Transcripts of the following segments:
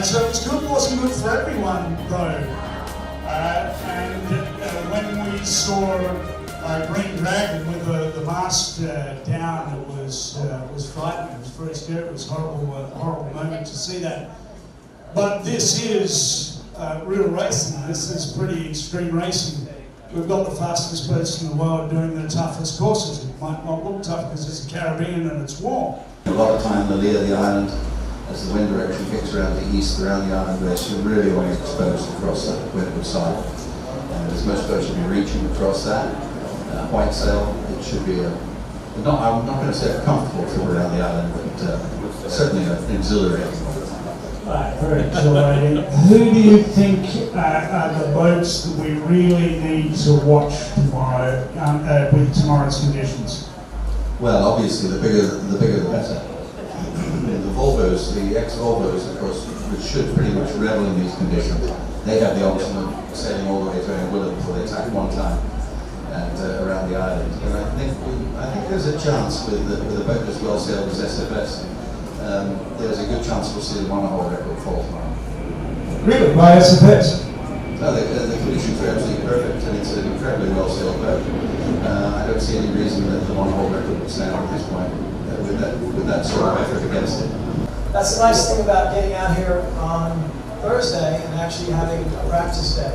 So it was good, wasn't good for everyone though. When we saw Green Dragon with the mask down, it was frightening. It was very scary. It was a horrible moment to see that. But this is real racing. This is pretty extreme racing. We've got the fastest person in the world doing the toughest courses. It might not look tough because it's the Caribbean and it's warm. A lot of time the lee of the island, as the wind direction kicks around the east, around the island race, you're really only exposed across that windward side. And as most boats should be reaching across that, white sail, it should be I'm not going to say a comfortable trip around the island, but certainly an exhilarating one. Very exhilarating. Who do you think are the boats that we really need to watch tomorrow with tomorrow's conditions? Well, obviously, the bigger the better. The Volvos, the ex-Volvos, of course, which should pretty much revel in these conditions, they have the option of sailing all the way to Anguilla before they tack one time and around the island. And I think there's a chance with a boat as well sailed as SFS. There's a good chance we'll see the one-hole record fall tomorrow. Really? By SFS? No, the conditions are absolutely perfect, and it's an incredibly well-sailed boat. I don't see any reason that the one-hole record would stand at this point with that sort of effort against it. That's the nice thing about getting out here on Thursday and actually having a practice day.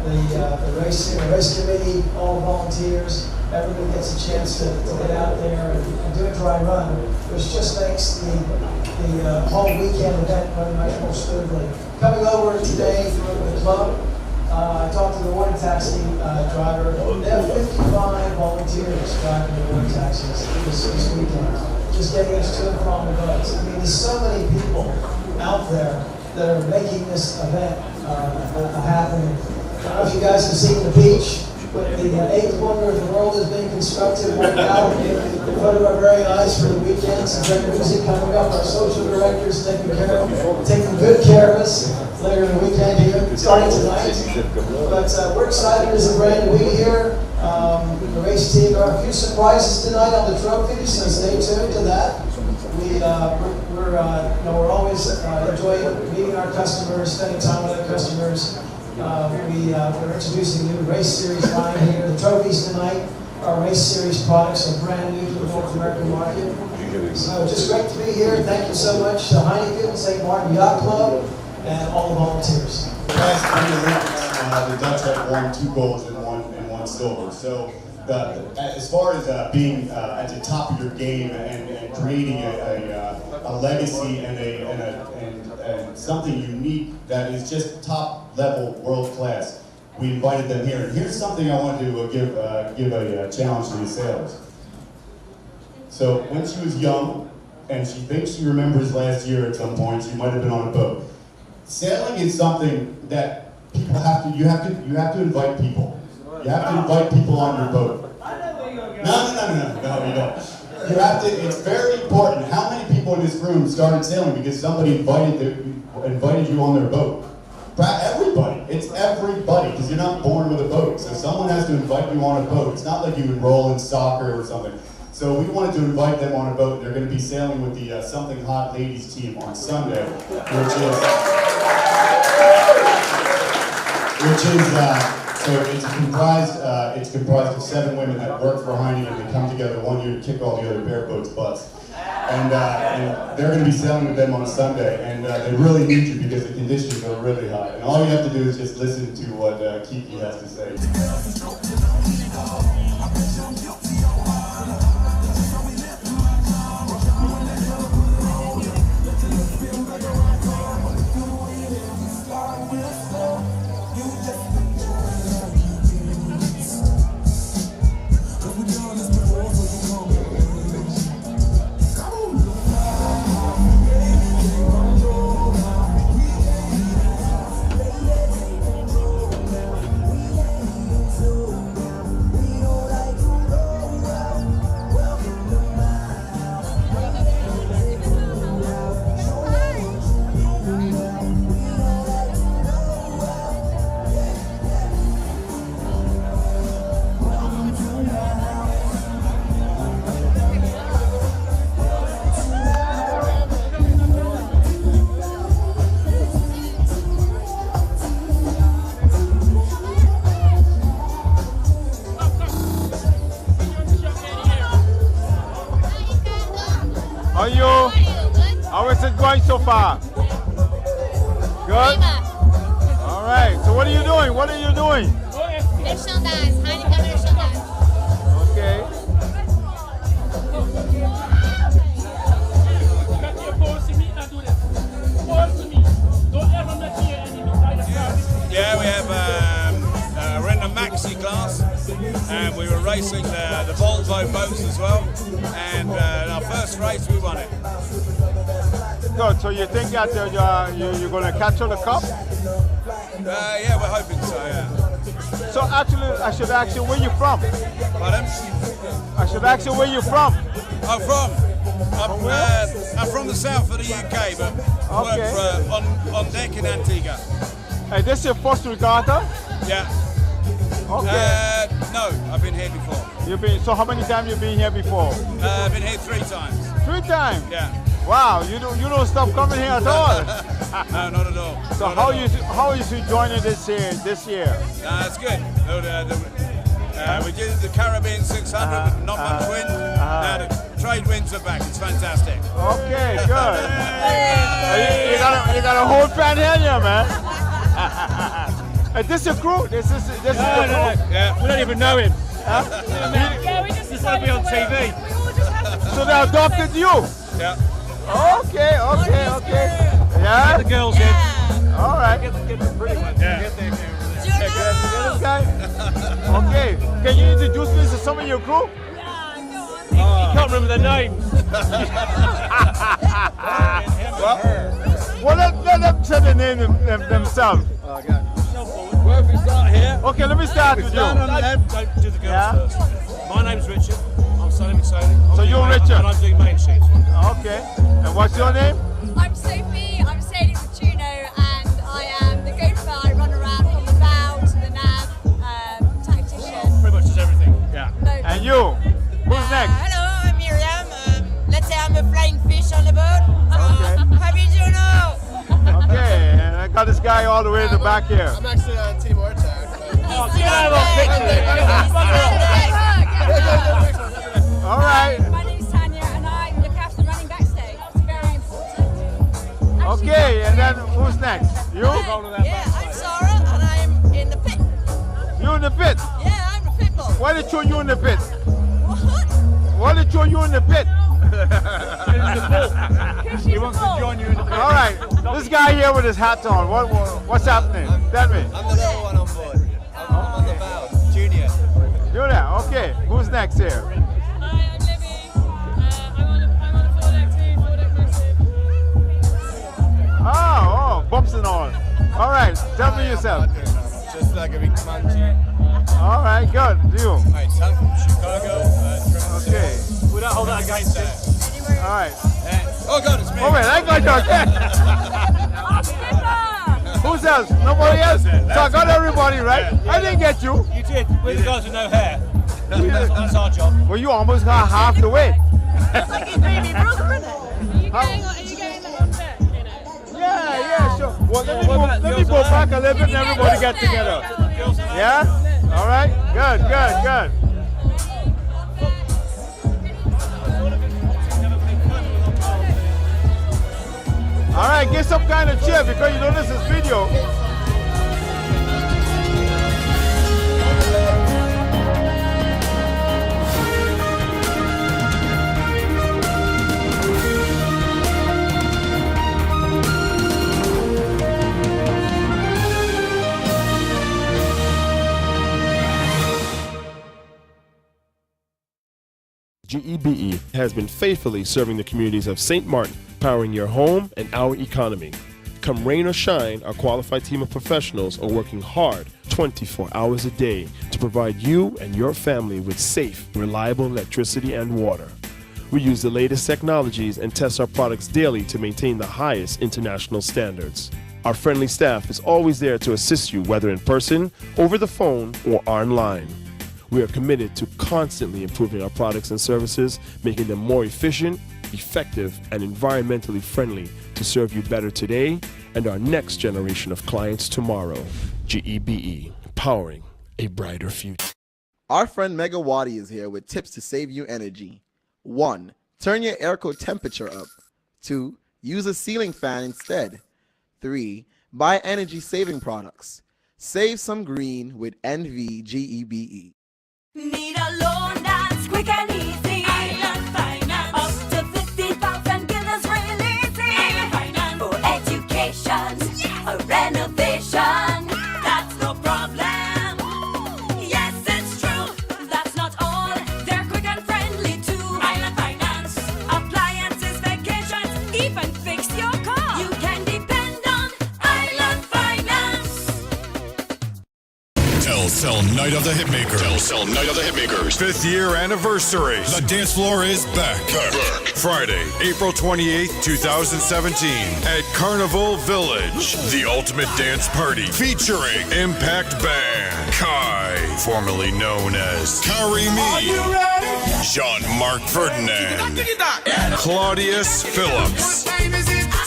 The race committee, all volunteers, everyone gets a chance to get out there and do a dry run, which just makes the whole weekend event run much more smoothly. Coming over today through the club, I talked to the water taxi driver. They have 55 volunteers driving the water taxis this weekend, just getting us to and from the boats. I mean, there's so many people out there that are making this event happen. I don't know if you guys have seen the beach, but the 8th wonder of the world is being constructed right now in front of our very eyes for the weekend. Some great music coming up. Our social directors taking good care of us later in the weekend here, starting tonight. But we're excited as a brand new here. The race team, there are a few surprises tonight on the trophies, so stay tuned to that. We're always enjoying meeting our customers, spending time with our customers. We're introducing a new race series line here. The trophies tonight, our race series products are brand new to the North American market. So just great to be here. Thank you so much to Heineken, St. Martin Yacht Club, and all the volunteers. Last 3 Olympics, the Dutch have won 2 golds and one silver. So as far as being at the top of your game and creating a legacy and something unique that is just top level, world class, we invited them here. And here's something I wanted to give a challenge to the sailors. So when she was young, and she thinks she remembers last year at some point, she might have been on a boat. Sailing is something that people you have to invite people. You have to invite people on your boat. No, you don't. You have to, it's very important. How many people in this room started sailing because somebody invited you on their boat? Everybody. It's everybody, because you're not born with a boat. So someone has to invite you on a boat. It's not like you enroll in soccer or something. So we wanted to invite them on a boat. They're going to be sailing with the Something Hot Ladies team on Sunday, so it's comprised of 7 women that work for Heineken, and they come together one year to kick all the other bareboats' butts. And they're going to be sailing with them on Sunday, and they really need you because the conditions are really hot. And all you have to do is just listen to what Kiki has to say. far? Good? All right. So what are you doing? What are you doing? Merchandise, Heineken merchandise. Okay. Yeah, we have we're in the maxi class, and we were racing the Volvo boats as well. And in our first race, we won it. Good. So you think that you're going to capture the cup? Yeah, we're hoping so. Yeah. So actually, I should ask you where you're from. Pardon? I should ask you where you're from. I'm from the south of the UK, but Okay. work on deck in Antigua. Hey, this is your first regatta? Yeah. Okay. No, I've been here before. So how many times you been here before? I've been here 3 times. 3 times? Yeah. Wow, you don't stop coming here at all. No, not at all. So Not how at you all. joining this year? It's good. We did the Caribbean 600 with not much wind. Now the trade winds are back. It's fantastic. Okay, good. You got a whole fan here, man. This is your crew? This is your crew? Yeah. We don't even know him. Yeah, we just want to be on TV. So they adopted you? Yeah. Okay. Yeah? The girls in. All right. Get the pretty ones. Yeah. Okay. Okay. Can you introduce me to some of your crew? You can't remember their names. Well, let them say the name themselves. Where we start here? Okay, let me start with you. Don't do the girls Yeah? first. My name's Richard. I'm Salim Sailing. So you're Richard? And I'm doing main sheets. Okay. And what's your name? I'm Sophie, I'm sailing with Juno, and I am the gopher. I run around from the bow to the nav, tactician. Pretty much does everything. Yeah. And you? Who's next? Hello, I'm Miriam. Let's say I'm a flying fish on the boat. Okay. Happy Juno! Okay, and I got this guy all the way in the back here. I'm actually on Team Ortag. Get out of our picture. All right. My name's Tanya, and I look after running backstage. It's very important. Okay, and then who's next? You? Yeah, I'm Sarah, and I'm in the pit. You in the pit? Yeah, I'm the pit bull. Why they throw you in the pit? What? Why they throw you in the pit? He wants to join you in the pit. All right, this guy here with his hat on. What's happening? Tell me. I'm the little one on board. I'm on the bow. Junior. You're there. Okay. Who's next here? Hi, I'm Libby. I'm on the foredeck too, foredeck massive. Oh, bumps and all. All right. Tell me yourself. Just like a big monkey. All right. Good. You. Hi, Sam from Chicago. Okay. We don't hold that against him. All right. Oh God, it's me. Oh wait, I got you again. Who's else? Nobody else? So I got everybody, right? I didn't get you. You did. We're the guys with no hair. That's our job. Well, you almost got half the way. Like his baby brother, isn't it? Are you going on deck? Yeah, sure. Well, let me go back a little bit and everybody get together. Yeah? All right? Good. All right, get some kind of cheer because you know this is video. GEBE has been faithfully serving the communities of St. Martin, powering your home and our economy. Come rain or shine, our qualified team of professionals are working hard 24 hours a day to provide you and your family with safe, reliable electricity and water. We use the latest technologies and test our products daily to maintain the highest international standards. Our friendly staff is always there to assist you, whether in person, over the phone, or online. We are committed to constantly improving our products and services, making them more efficient, effective, and environmentally friendly to serve you better today and our next generation of clients tomorrow. GEBE, powering a brighter future. Our friend Megawati is here with tips to save you energy. 1. Turn your airco temperature up. 2. Use a ceiling fan instead. 3. Buy energy-saving products. Save some green with NVGEBE. Need a loan that's quick and easy. Island Finance. Up to 50,000 guineas real easy. Island Finance. For education, a renovation. That's no problem. Yes, it's true. That's not all. They're quick and friendly too. Island Finance. Appliances, vacations, even fix your car. You can depend on Island Finance. Telcel Night of the Hitmakers. Telcel Night of the Hitmakers. 5th year anniversary. The dance floor is back. Friday, April 28th, 2017 at Carnival Village. The ultimate dance party featuring Impact Band, Kai, formerly known as Carry Me, Jean-Marc Ferdinand, Claudius Phillips,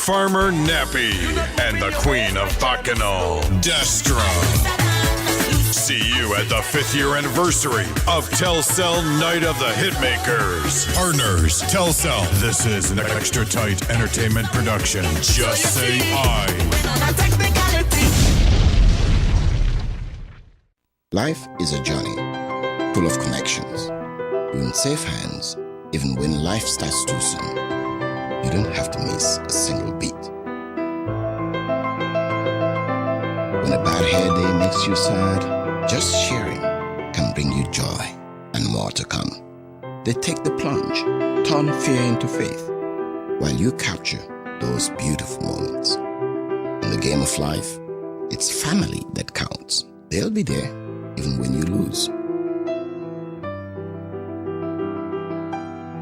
Farmer Nappy, and the Queen of Bacchanal, Destra. See you at the 5th year anniversary of Telcel Night of the Hitmakers. Partners, Telcel. This is an extra tight entertainment production. Just say I. Life is a journey full of connections. You're in safe hands even when life starts too soon. You don't have to miss a single beat. When a bad hair day makes you sad, just sharing can bring you joy and more to come. They take the plunge, turn fear into faith, while you capture those beautiful moments. In the game of life, it's family that counts. They'll be there even when you lose.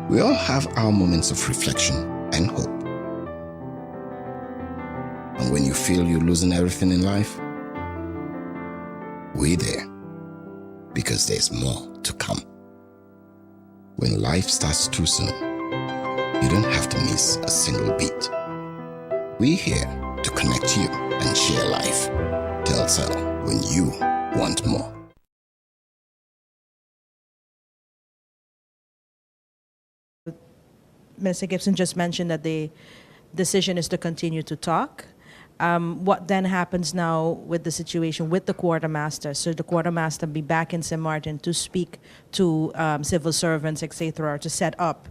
We all have our moments of reflection and hope. And when you feel you're losing everything in life, we're there, because there's more to come. When life starts too soon, you don't have to miss a single beat. We're here to connect you and share life. Telcel, when you want more. Mr. Gibson just mentioned that the decision is to continue to talk. What then happens now with the situation with the quartermaster? So the quartermaster be back in St. Martin to speak to civil servants, etc., to set up.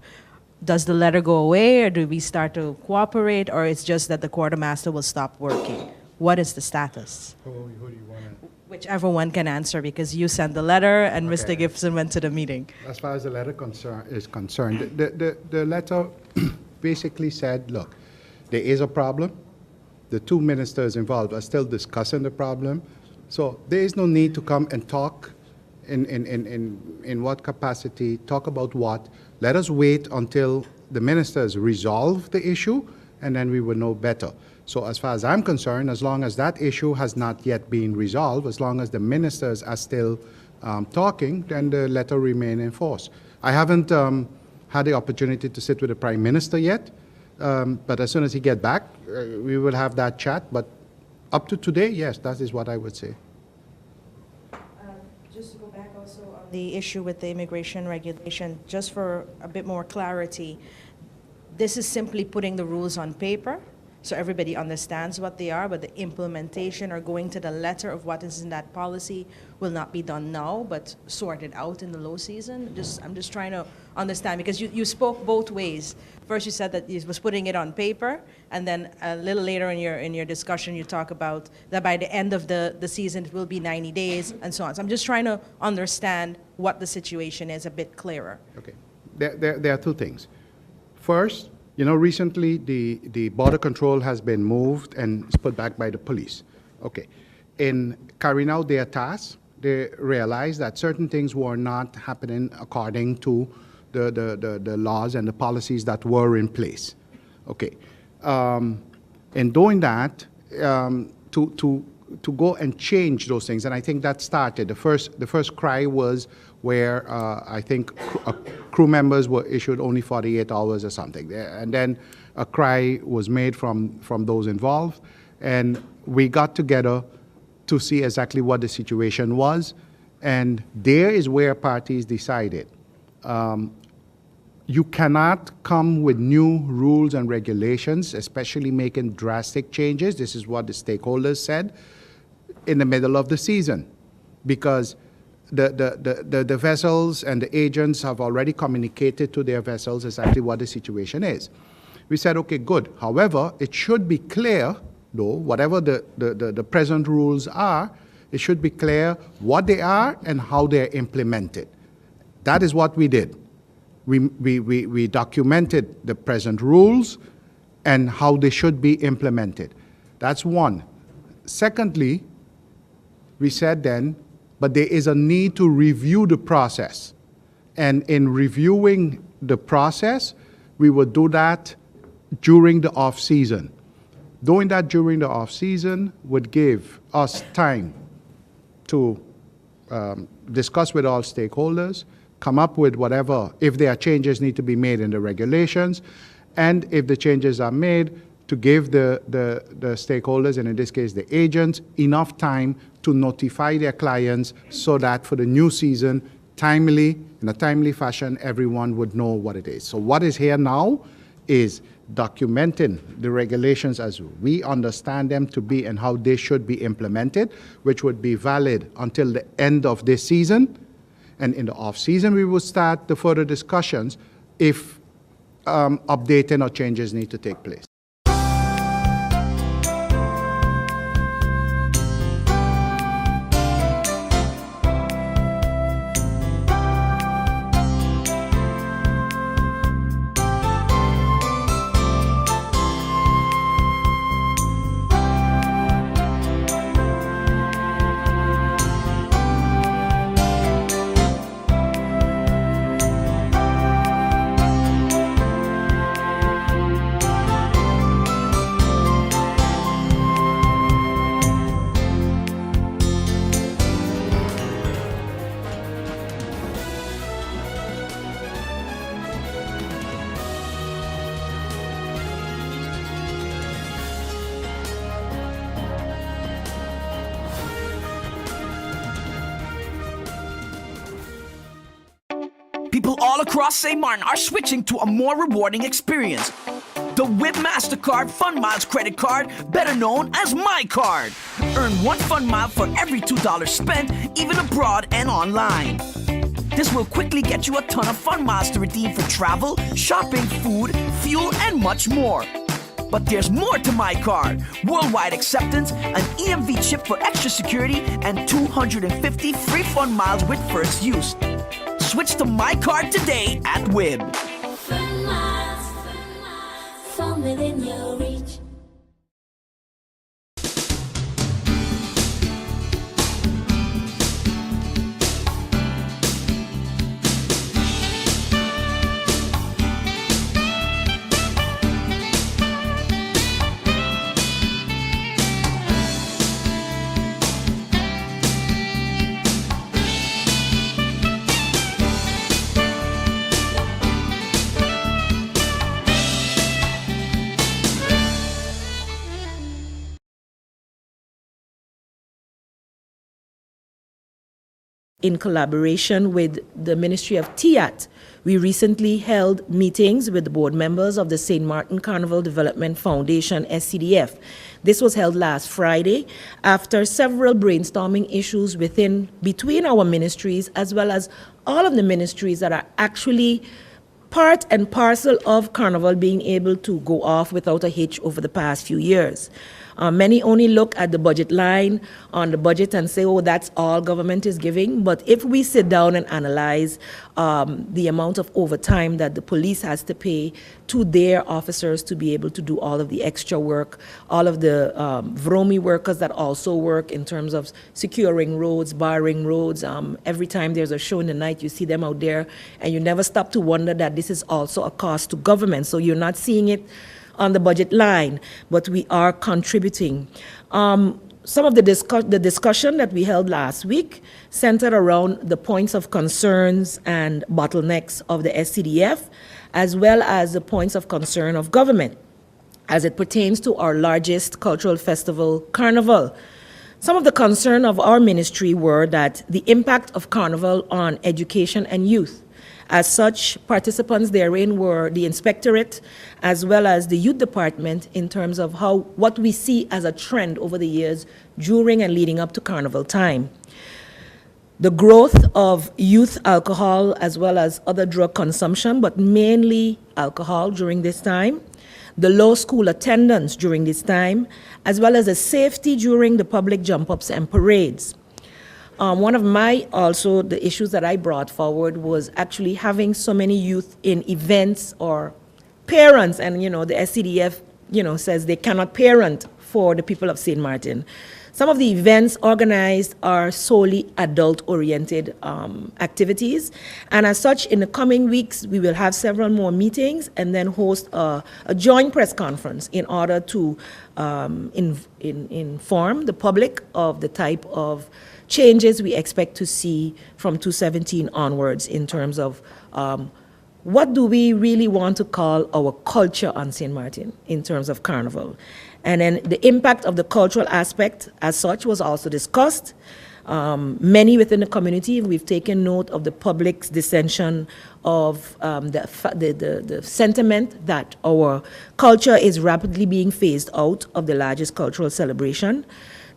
Does the letter go away, or do we start to cooperate, or it's just that the quartermaster will stop working? What is the status? Who do you want to? Whichever one can answer, because you sent the letter and Okay. Mr. Gibson went to the meeting. As far as the letter is concerned, the letter basically said, look, there is a problem. The two ministers involved are still discussing the problem. So there is no need to come and talk in what capacity, talk about what. Let us wait until the ministers resolve the issue, and then we will know better. So as far as I'm concerned, as long as that issue has not yet been resolved, as long as the ministers are still talking, then the letter remain in force. I haven't had the opportunity to sit with the Prime Minister yet, but as soon as he gets back, we will have that chat. But up to today, yes, that is what I would say. Just to go back also on the issue with the immigration regulation, just for a bit more clarity, this is simply putting the rules on paper, so everybody understands what they are, but the implementation or going to the letter of what is in that policy will not be done now, but sorted out in the low season. I'm just trying to understand, because you spoke both ways. First you said that you was putting it on paper, and then a little later in your discussion you talk about that by the end of the season it will be 90 days and so on. So I'm just trying to understand what the situation is a bit clearer. Okay, there are two things. First, you know, recently the border control has been moved and is put back by the police. Okay, in carrying out their tasks, they realized that certain things were not happening according to the laws and the policies that were in place. Okay, in doing that, to go and change those things, and I think that started. The first cry was where I think crew members were issued only 48 hours or something, and then a cry was made from those involved, and we got together to see exactly what the situation was, and there is where parties decided. you cannot come with new rules and regulations, especially making drastic changes. This is what the stakeholders said in the middle of the season, because the vessels and the agents have already communicated to their vessels exactly what the situation is. We said, okay, good. However, it should be clear, though, whatever the present rules are, it should be clear what they are and how they're implemented. That is what we did. We documented the present rules and how they should be implemented. That's one. Secondly, we said then, but there is a need to review the process. And in reviewing the process, we would do that during the off-season. Doing that during the off-season would give us time to discuss with all stakeholders, come up with whatever, if there are changes need to be made in the regulations, and if the changes are made, to give the stakeholders, and in this case the agents, enough time to notify their clients so that for the new season, in a timely fashion, everyone would know what it is. So what is here now is documenting the regulations as we understand them to be and how they should be implemented, which would be valid until the end of this season. And in the off-season, we will start the further discussions if updating or changes need to take place. People all across St. Martin are switching to a more rewarding experience. The WIB MasterCard Fun Miles credit card, better known as My Card. Earn 1 Fun Mile for every $2 spent, even abroad and online. This will quickly get you a ton of Fun Miles to redeem for travel, shopping, food, fuel, and much more. But there's more to My Card. Worldwide acceptance, an EMV chip for extra security, and 250 free Fun Miles with first use. Switch to My Card today at WIB. Fun miles, from within your reach. In collaboration with the Ministry of TIAT, we recently held meetings with the board members of the St. Martin Carnival Development Foundation, SCDF. This was held last Friday after several brainstorming issues between our ministries, as well as all of the ministries that are actually part and parcel of Carnival being able to go off without a hitch over the past few years. Many only look at the budget line on the budget and say, oh, that's all government is giving. But if we sit down and analyze the amount of overtime that the police has to pay to their officers to be able to do all of the extra work, all of the VROMI workers that also work in terms of securing roads, barring roads. Every time there's a show in the night, you see them out there, and you never stop to wonder that this is also a cost to government. So you're not seeing it on the budget line, but we are contributing. Some of the discussion that we held last week centered around the points of concerns and bottlenecks of the SCDF, as well as the points of concern of government as it pertains to our largest cultural festival, Carnival. Some of the concern of our ministry were that the impact of Carnival on education and youth, As such, participants therein were the inspectorate as well as the youth department in terms of what we see as a trend over the years during and leading up to carnival time. The growth of youth alcohol as well as other drug consumption, but mainly alcohol during this time, the low school attendance during this time, as well as the safety during the public jump-ups and parades. One of the issues that I brought forward was actually having so many youth in events or parents, and the SCDF, says they cannot parent for the people of St. Martin. Some of the events organized are solely adult-oriented activities, and as such, in the coming weeks, we will have several more meetings and then host a joint press conference in order to inform the public of the type of changes we expect to see from 2017 onwards in terms of what do we really want to call our culture on St. Martin in terms of carnival. And then the impact of the cultural aspect as such was also discussed. Many within the community, we've taken note of the public's dissension of the sentiment that our culture is rapidly being phased out of the largest cultural celebration.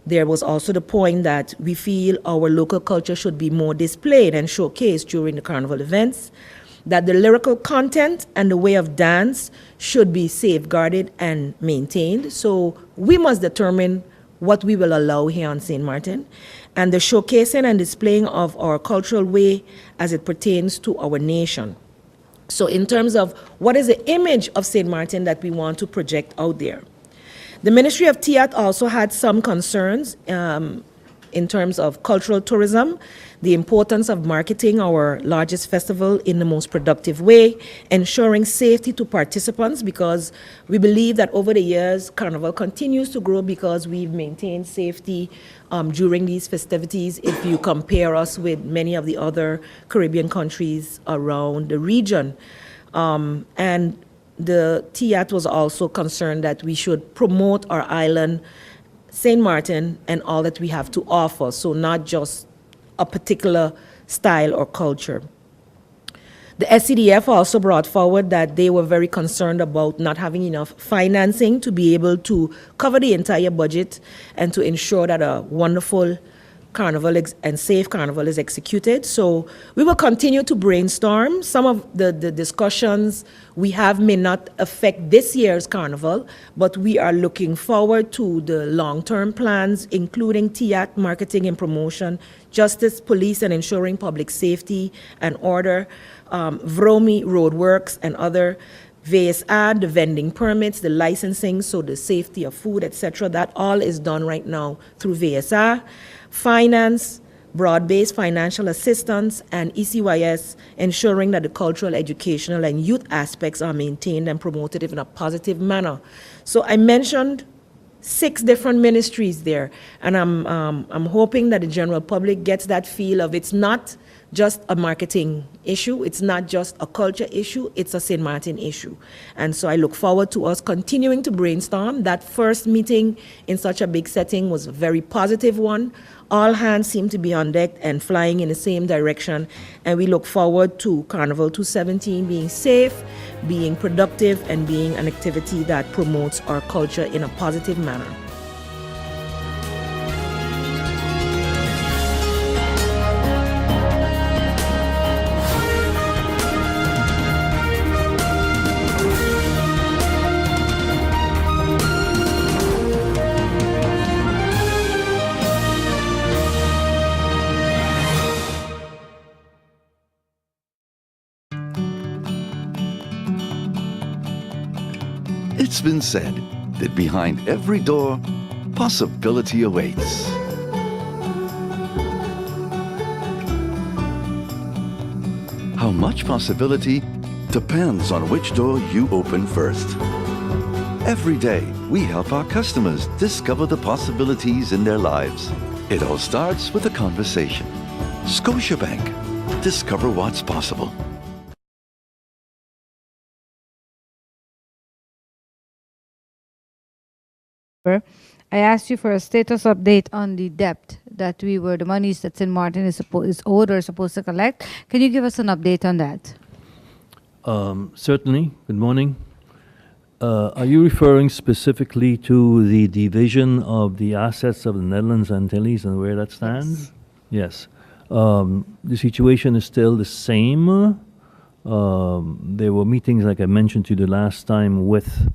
There was also the point that we feel our local culture should be more displayed and showcased during the carnival events, that the lyrical content and the way of dance should be safeguarded and maintained. So we must determine what we will allow here on St. Martin, and the showcasing and displaying of our cultural way as it pertains to our nation. So in terms of what is the image of St. Martin that we want to project out there. The Ministry of TIAT also had some concerns in terms of cultural tourism, the importance of marketing our largest festival in the most productive way, ensuring safety to participants, because we believe that over the years, Carnival continues to grow because we've maintained safety during these festivities if you compare us with many of the other Caribbean countries around the region. And the TIAT was also concerned that we should promote our island, St. Martin, and all that we have to offer, so not just a particular style or culture. The SCDF also brought forward that they were very concerned about not having enough financing to be able to cover the entire budget and to ensure that a wonderful carnival and safe carnival is executed. So we will continue to brainstorm. Some of the discussions we have may not affect this year's carnival, but we are looking forward to the long-term plans, including TIAT, marketing and promotion, justice, police, and ensuring public safety and order, VROMI, roadworks, and other VSR, the vending permits, the licensing, so the safety of food, etc. That all is done right now through VSR. Finance, broad-based financial assistance, and ECYS, ensuring that the cultural, educational, and youth aspects are maintained and promoted in a positive manner. So I mentioned 6 different ministries there, and I'm hoping that the general public gets that feel of it's not just a marketing issue, it's not just a culture issue, it's a St. Martin issue. And so I look forward to us continuing to brainstorm. That first meeting in such a big setting was a very positive one. All hands seem to be on deck and flying in the same direction, and we look forward to Carnival 2017 being safe, being productive, and being an activity that promotes our culture in a positive manner. It's been said that behind every door, possibility awaits. How much possibility depends on which door you open first. Every day, we help our customers discover the possibilities in their lives. It all starts with a conversation. Scotiabank. Discover what's possible. I asked you for a status update on the debt that the monies that St. Martin is owed or supposed to collect. Can you give us an update on that? Certainly. Good morning. Are you referring specifically to the division of the assets of the Netherlands Antilles and where that stands? Yes. The situation is still the same. There were meetings, like I mentioned to you the last time, with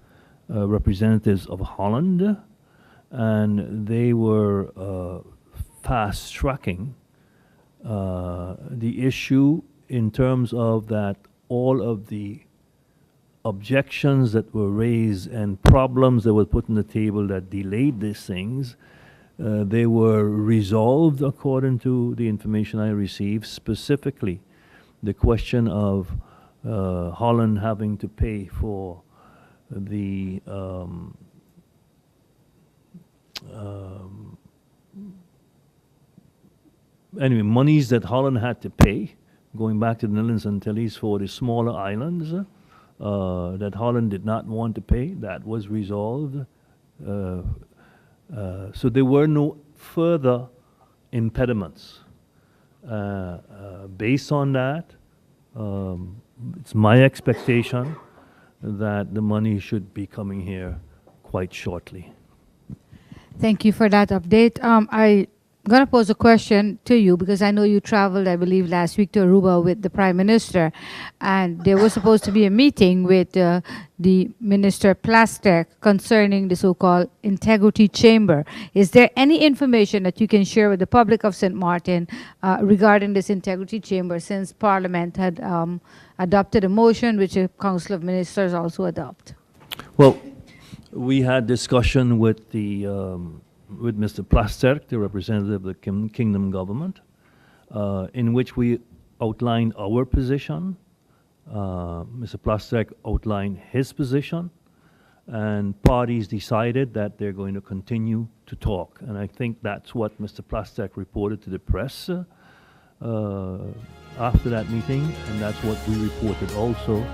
representatives of Holland, and they were fast-tracking the issue in terms of that all of the objections that were raised and problems that were put on the table that delayed these things, they were resolved according to the information I received, specifically the question of Holland having to pay for the monies that Holland had to pay, going back to the Netherlands Antilles for the smaller islands, that Holland did not want to pay. That was resolved. So there were no further impediments. Based on that, it's my expectation that the money should be coming here quite shortly. Thank you for that update. I'm going to pose a question to you because I know you traveled, I believe, last week to Aruba with the Prime Minister, and there was supposed to be a meeting with the Minister Plasterk concerning the so-called integrity chamber. Is there any information that you can share with the public of St. Martin regarding this integrity chamber, since Parliament had adopted a motion which the Council of Ministers also adopt? Well, we had discussion with with Mr. Plasterk, the representative of the Kingdom government, in which we outlined our position. Mr. Plasterk outlined his position, and parties decided that they're going to continue to talk. And I think that's what Mr. Plasterk reported to the press after that meeting, and that's what we reported also,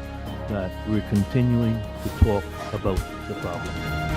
that we're continuing to talk about the problem.